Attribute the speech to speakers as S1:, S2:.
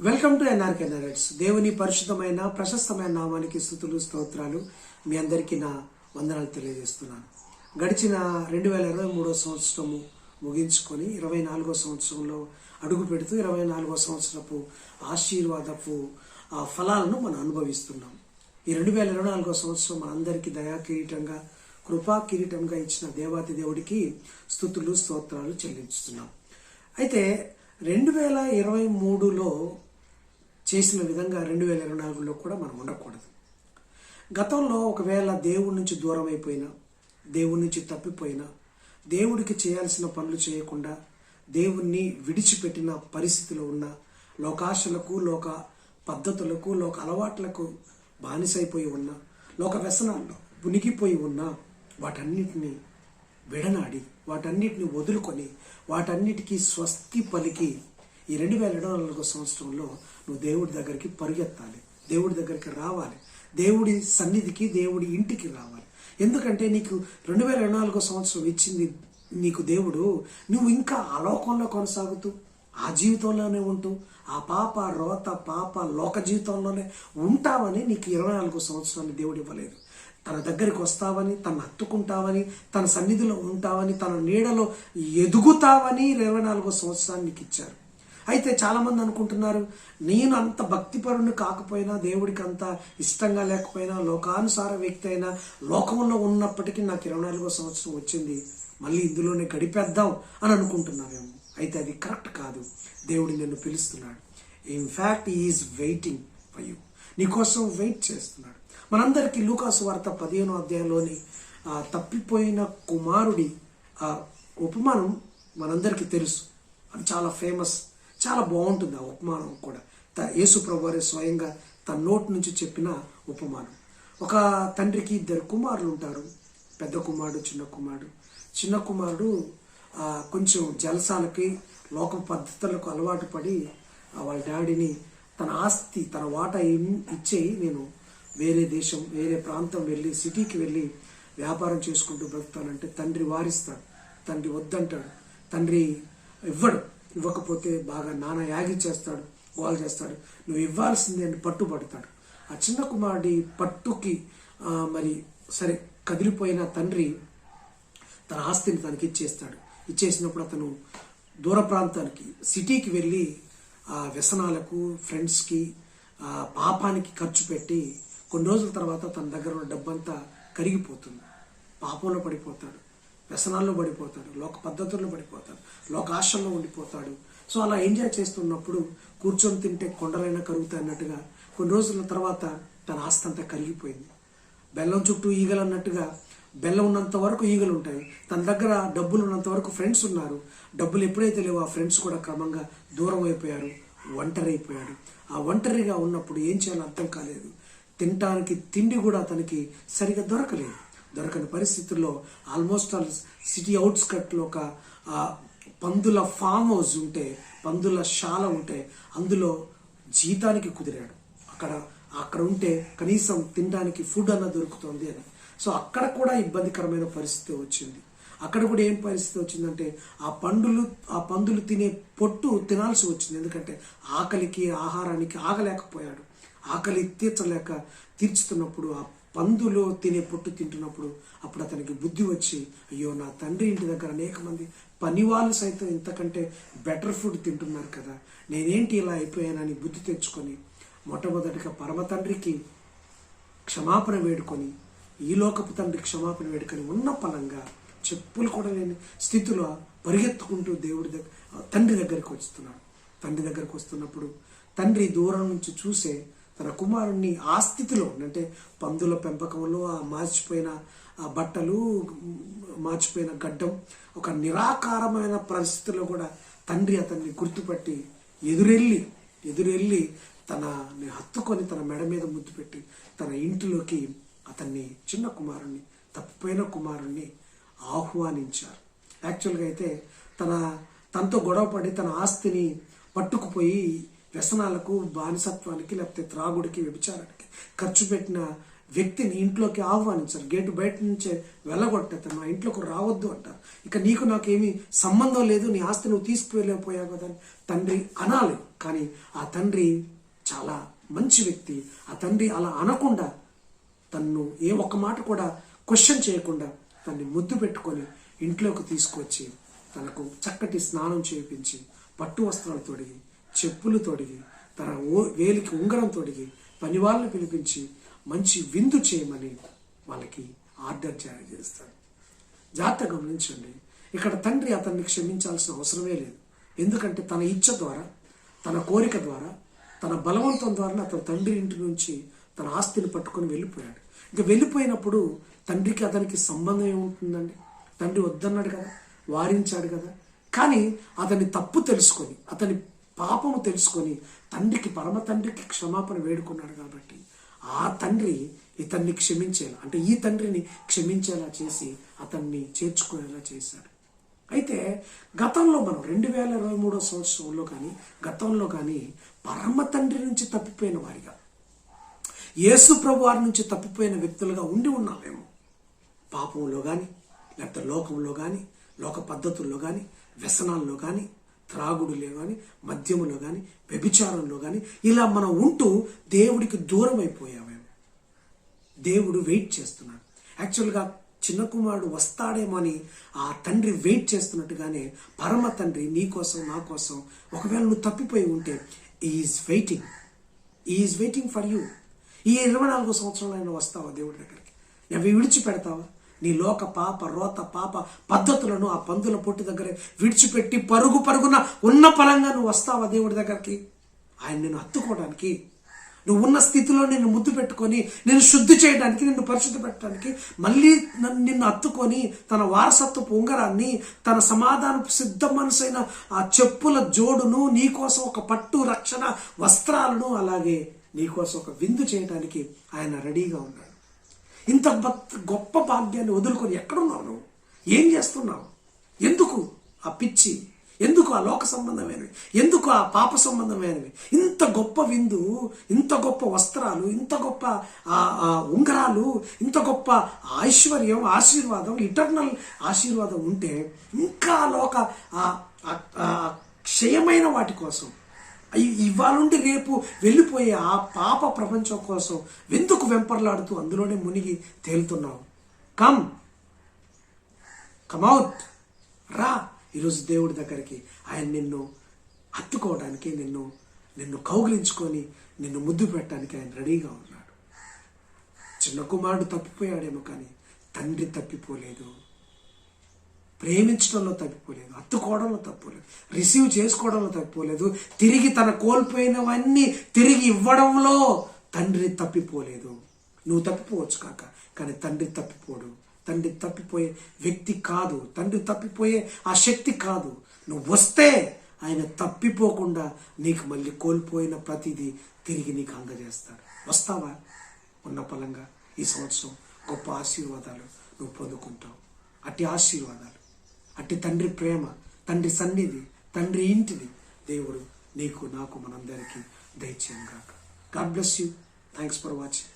S1: Welcome to NRK narrates. దేవుని పరిశుద్ధమైన ప్రశస్తమైన నామానికి స్తుతులు స్తోత్రాలు. మీ అందరికీ నా వందనాలు తెలియజేస్తున్నాను. గడిచిన 2023 సంవత్సరము ముగించుకొని 24వ సంవత్సరంలో అడుగు పెడుతూ 24వ సంవత్సరపు ఆశీర్వాదపు ఫలాలను మనం అనుభవిస్తున్నాం. ఈ 2024వ సంవత్సరం మనందరికీ దయా కిరీటంగా, కృపా కిరీటంగా ఇచ్చిన దేవాతి దేవుడికి స్తుతులు స్తోత్రాలు చెల్లించుతున్నాం. అయితే 2023లో చేసిన విధంగా 2024లో కూడా మనం ఉండకూడదు. గతంలో ఒకవేళ దేవుడి నుంచి దూరం అయిపోయినా, దేవుడి నుంచి తప్పిపోయినా, దేవుడికి చేయాల్సిన పనులు చేయకుండా దేవుణ్ణి విడిచిపెట్టిన పరిస్థితిలో ఉన్న, లోకాశలకు, లోక పద్ధతులకు, లోక అలవాట్లకు బానిసైపోయి ఉన్న, లోక వ్యసనాల్లో పునిగిపోయి ఉన్న వాటన్నిటిని విడనాడి, వాటన్నిటిని వదులుకొని, వాటన్నిటికీ స్వస్తి పలికి ఈ 2024 సంవత్సరంలో నువ్వు దేవుడి దగ్గరికి పరిగెత్తాలి, దేవుడి దగ్గరికి రావాలి, దేవుడి సన్నిధికి, దేవుడి ఇంటికి రావాలి. ఎందుకంటే నీకు 2024 సంవత్సరం ఇచ్చింది నీకు దేవుడు. నువ్వు ఇంకా ఆ లోకంలో కొనసాగుతూ, ఆ జీవితంలోనే ఉంటూ, ఆ పాప రోత పాప లోక జీవితంలోనే ఉంటావని నీకు 24 సంవత్సరాన్ని దేవుడు ఇవ్వలేదు. తన దగ్గరికి వస్తావని, తను హత్తుకుంటావని, తన సన్నిధిలో ఉంటావని, తన నీడలో ఎదుగుతావని 24 సంవత్సరాన్ని నీకు ఇచ్చారు. అయితే చాలామంది అనుకుంటున్నారు, నేను అంత భక్తిపరుని కాకపోయినా, దేవుడికి అంత ఇష్టంగా లేకపోయినా, లోకానుసార వ్యక్తి అయినా, లోకంలో ఉన్నప్పటికీ నాకు 24వ సంవత్సరం వచ్చింది, మళ్ళీ ఇందులోనే గడిపేద్దాం అని అనుకుంటున్నావేమో. అయితే అది కరెక్ట్ కాదు. దేవుడు నిన్ను పిలుస్తున్నాడు. In fact is waiting for you. నీకోసం వెయిట్ చేస్తున్నాడు. మనందరికీ లూకాసు వార్త 15వ అధ్యాయంలోని తప్పిపోయిన కుమారుడి ఉపమానం మనందరికీ తెలుసు. అది చాలా ఫేమస్, చాలా బాగుంటుంది. ఆ ఉపమానం కూడా యేసు ప్రభువారే స్వయంగా తన నోటి నుంచి చెప్పిన ఉపమానం. ఒక తండ్రికి 2 కుమారులు ఉంటారు. పెద్ద కుమారుడు, చిన్న కుమారుడు. చిన్న కుమారుడు కొంచెం జలసాలకి, లోక పద్ధతులకు అలవాటు పడి వాళ్ళ డాడీని తన ఆస్తి, తన వాటా ఇచ్చేయి, నేను వేరే దేశం, వేరే ప్రాంతం వెళ్ళి, సిటీకి వెళ్ళి వ్యాపారం చేసుకుంటూ బ్రతుకుతానంటే తండ్రి వారిస్తాడు. తండ్రి వద్దంటాడు. తండ్రి ఇవ్వకపోతే బాగా నాన్న యాగి చేస్తాడు, గోల్ చేస్తాడు. నువ్వు ఇవ్వాల్సిందే అని పట్టుబడతాడు. ఆ చిన్న కుమారుడి పట్టుకి మరి సరే కదిలిపోయిన తండ్రి తన ఆస్తిని తనకి ఇచ్చేస్తాడు. ఇచ్చేసినప్పుడు అతను దూర ప్రాంతానికి, సిటీకి వెళ్ళి ఆ వ్యసనాలకు, ఫ్రెండ్స్కి, పాపానికి ఖర్చు పెట్టి కొన్ని రోజుల తర్వాత తన దగ్గర ఉన్న డబ్బంతా కరిగిపోతుంది. పాపంలో పడిపోతాడు, వ్యసనాల్లో పడిపోతాడు, లోక పద్ధతుల్లో పడిపోతాడు, లోక ఆశల్లో ఉండిపోతాడు. సో అలా ఎంజాయ్ చేస్తున్నప్పుడు కూర్చొని తింటే కొండలైనా కరుగుతాయి అన్నట్టుగా కొన్ని రోజుల తర్వాత తన ఆస్తి అంతా కరిగిపోయింది. బెల్లం చుట్టూ ఈగలు అన్నట్టుగా బెల్లం ఉన్నంత వరకు ఈగలు ఉంటాయి. తన దగ్గర డబ్బులు ఉన్నంత వరకు ఫ్రెండ్స్ ఉన్నారు. డబ్బులు ఎప్పుడైతే లేవో ఆ ఫ్రెండ్స్ కూడా క్రమంగా దూరం అయిపోయారు, ఒంటరి అయిపోయాడు. ఆ ఒంటరిగా ఉన్నప్పుడు ఏం చేయాలో అర్థం కాలేదు. తినటానికి తిండి కూడా అతనికి సరిగా దొరకలేదు. దొరకని పరిస్థితుల్లో ఆల్మోస్ట్ ఆల్ సిటీ అవుట్స్కట్లో ఒక పందుల ఫామ్ హౌస్ ఉంటే, పందుల శాల ఉంటే అందులో జీతానికి కుదిరాడు. అక్కడ ఉంటే కనీసం తినడానికి ఫుడ్ అన్న దొరుకుతుంది అని. సో అక్కడ కూడా ఇబ్బందికరమైన పరిస్థితి వచ్చింది. అక్కడ కూడా ఏం పరిస్థితి వచ్చిందంటే ఆ పందులు తినే పొట్టు తినాల్సి వచ్చింది. ఎందుకంటే ఆకలికి, ఆహారానికి ఆగలేకపోయాడు. ఆకలి తీర్చుతున్నప్పుడు ఆ పందులు తినే పొట్టు తింటున్నప్పుడు అప్పుడు అతనికి బుద్ధి వచ్చి, అయ్యో నా తండ్రి ఇంటి దగ్గర అనేక మంది పనివాళ్ళు సైతం ఇంతకంటే బెటర్ ఫుడ్ తింటున్నారు కదా, నేనేంటి ఇలా అయిపోయానని బుద్ధి తెచ్చుకొని మొట్టమొదటిగా పరమ తండ్రికి క్షమాపణ వేడుకొని, ఈ లోకపు తండ్రికి క్షమాపణ వేడుకొని ఉన్న పలంగా చెప్పులు కూడా లేని స్థితిలో పరిగెత్తుకుంటూ తండ్రి దగ్గరికి వస్తున్నాడు. తండ్రి దగ్గరికి వస్తున్నప్పుడు తండ్రి దూరం నుంచి చూసే తన కుమారుణ్ణి ఆ స్థితిలో, అంటే పందుల పెంపకంలో, ఆ మార్చిపోయిన ఆ బట్టలు, మార్చిపోయిన గడ్డం, ఒక నిరాకారమైన పరిస్థితిలో కూడా తండ్రి అతన్ని గుర్తుపట్టి ఎదురెళ్ళి తనని హత్తుకొని తన మెడ మీద ముద్దు పెట్టి తన ఇంటిలోకి అతన్ని, చిన్న కుమారుణ్ణి, తప్పిపోయిన కుమారుణ్ణి ఆహ్వానించారు. యాక్చువల్గా అయితే తనతో గొడవపడి తన ఆస్తిని పట్టుకుపోయి వ్యసనాలకు, బానిసత్వానికి, లేకపోతే త్రాగుడికి, వ్యభిచారానికి ఖర్చు పెట్టిన వ్యక్తిని ఇంట్లోకి ఆహ్వానించారు. గేటు బయట నుంచే వెళ్ళగొట్టేస్తారు, మా ఇంట్లోకి రావద్దు అంటారు. ఇక నీకు నాకేమీ సంబంధం లేదు, నీ ఆస్తి నువ్వు తీసుకువెళ్ళిపోయావు కదా అని తండ్రి అనాలి. కానీ ఆ తండ్రి చాలా మంచి వ్యక్తి. ఆ తండ్రి అలా అనకుండా తన్ను ఏ ఒక్క మాట కూడా క్వశ్చన్ చేయకుండా తన్ని ముద్దు పెట్టుకొని ఇంట్లోకి తీసుకొచ్చి తనకు చక్కటి స్నానం చేయించి పట్టు వస్త్రాలు తొడిగి చెప్పులు తొడిగి తన వేలికి ఉంగరం తొడిగి పని వాళ్ళని పిలిపించి మంచి విందు చేయమని వాళ్ళకి ఆర్డర్ జారీ చేస్తాడు. జాగ్రత్తగా గమనించండి, ఇక్కడ తండ్రి అతన్ని క్షమించాల్సిన అవసరమే లేదు. ఎందుకంటే తన ఇచ్చ ద్వారా, తన కోరిక ద్వారా, తన బలవంతం ద్వారా అతను తండ్రి ఇంటి నుంచి తన ఆస్తిని పట్టుకొని వెళ్ళిపోయాడు. ఇంకా వెళ్ళిపోయినప్పుడు తండ్రికి అతనికి సంబంధం ఏముంటుందండి? తండ్రి వద్దన్నాడు కదా, వారించాడు కదా. కానీ అతని తప్పు తెలుసుకొని, అతని పాపము తెలుసుకొని తండ్రికి, పరమ తండ్రికి క్షమాపణ వేడుకున్నాడు. కాబట్టి ఆ తండ్రి ఇతన్ని క్షమించేలా, అంటే ఈ తండ్రిని క్షమించేలా చేసి అతన్ని చేర్చుకునేలా చేశాడు. అయితే గతంలో మనం 2023 సంవత్సరంలో కానీ గతంలో కానీ పరమ తండ్రి నుంచి తప్పిపోయిన వారిగా, యేసు ప్రభు వారి నుంచి తప్పిపోయిన వ్యక్తులుగా ఉండి ఉన్నామేమో. పాపంలో కానీ, లేకపోతే లోకంలో కానీ, లోక పద్ధతుల్లో కానీ, వ్యసనాల్లో కానీ, త్రాగుడులో కానీ, మద్యములో కానీ, వ్యభిచారంలో కానీ ఇలా మనం ఉంటూ దేవుడికి దూరం అయిపోయామేమో. దేవుడు వెయిట్ చేస్తున్నాడు. యాక్చువల్గా చిన్న కుమారుడు వస్తాడేమో అని ఆ తండ్రి వెయిట్ చేస్తున్నట్టుగానే పరమ తండ్రి నీ కోసం, నా కోసం, ఒకవేళ నువ్వు తప్పిపోయి ఉంటే ఈజ్ వెయిటింగ్ ఫర్ యూ. ఈ 24 సంవత్సరాలు అయినా వస్తావా దేవుడి దగ్గరికి? అవి విడిచిపెడతావా? నీ లోక పాప రోత పాప పద్ధతులను ఆ పందుల పొట్టు దగ్గర విడిచిపెట్టి పరుగున ఉన్న పరంగా నువ్వు వస్తావా దేవుడి దగ్గరికి? ఆయన నిన్ను హత్తుకోవడానికి, నువ్వు ఉన్న స్థితిలో నిన్ను ముద్దు పెట్టుకొని నిన్ను శుద్ధి చేయడానికి, నిన్ను పరిశుద్ధ పెట్టడానికి, మళ్ళీ నిన్ను హత్తుకొని తన వారసత్వపు ఉంగరాన్ని, తన సమాధానపు సిద్ధ మనసైన ఆ చెప్పుల జోడును, నీకోసం ఒక పట్టు రక్షణ వస్త్రాలను, అలాగే నీకోసం ఒక విందు చేయడానికి ఆయన రెడీగా ఉన్నాడు. ఇంత గొప్ప భాగ్యాన్ని వదులుకొని ఎక్కడున్నావు నువ్వు? ఏం చేస్తున్నావు? ఎందుకు ఆ పిచ్చి? ఎందుకు ఆ లోక సంబంధమైనవి? ఎందుకు ఆ పాప సంబంధమైనవి? ఇంత గొప్ప విందు, ఇంత గొప్ప వస్త్రాలు, ఇంత గొప్ప ఉంగరాలు, ఇంత గొప్ప ఐశ్వర్యం, ఆశీర్వాదం, ఇటర్నల్ ఆశీర్వాదం ఉంటే ఇంకా లోక క్షయమైన వాటి కోసం, ఇవాళ నుండి రేపు వెళ్ళిపోయే ఆ పాప ప్రపంచం కోసం ఎందుకు వెంపర్లాడుతూ అందులోనే మునిగి తేలుతున్నావు? కమ్ అవుట్, రా ఈరోజు దేవుడి దగ్గరికి. ఆయన నిన్ను హత్తుకోవడానికి, నిన్ను కౌగిలించుకొని నిన్ను ముద్దు పెట్టడానికి ఆయన రెడీగా ఉన్నాడు. చిన్న కుమారుడు తప్పిపోయాడేమో, కానీ తండ్రి తప్పిపోలేదు. ప్రేమించడంలో తప్పిపోలేదు, హత్తుకోవడంలో తప్పిపోలేదు, రిసీవ్ చేసుకోవడంలో తప్పిపోలేదు, తిరిగి తన కోల్పోయినవన్నీ తిరిగి ఇవ్వడంలో తండ్రి తప్పిపోలేదు. నువ్వు తప్పిపోవచ్చు కాక, కానీ తండ్రి తప్పిపోడు. తండ్రి తప్పిపోయే వ్యక్తి కాదు, తండ్రి తప్పిపోయే ఆ శక్తి కాదు. నువ్వు వస్తే ఆయన తప్పిపోకుండా నీకు మళ్ళీ కోల్పోయిన ప్రతిదీ తిరిగి నీకు అందజేస్తాడు. వస్తావా? ఉన్న పలంగా ఈ సంవత్సరం గొప్ప ఆశీర్వాదాలు నువ్వు పొందుకుంటావు. అట్టి ఆశీర్వాదాలు, అట్టి తండ్రి ప్రేమ, తండ్రి సన్నిధి, తండ్రి ఇంటిని దేవుడు నీకు, నాకు, మనందరికీ దయచేయను గాక. God bless you. Thanks for watching.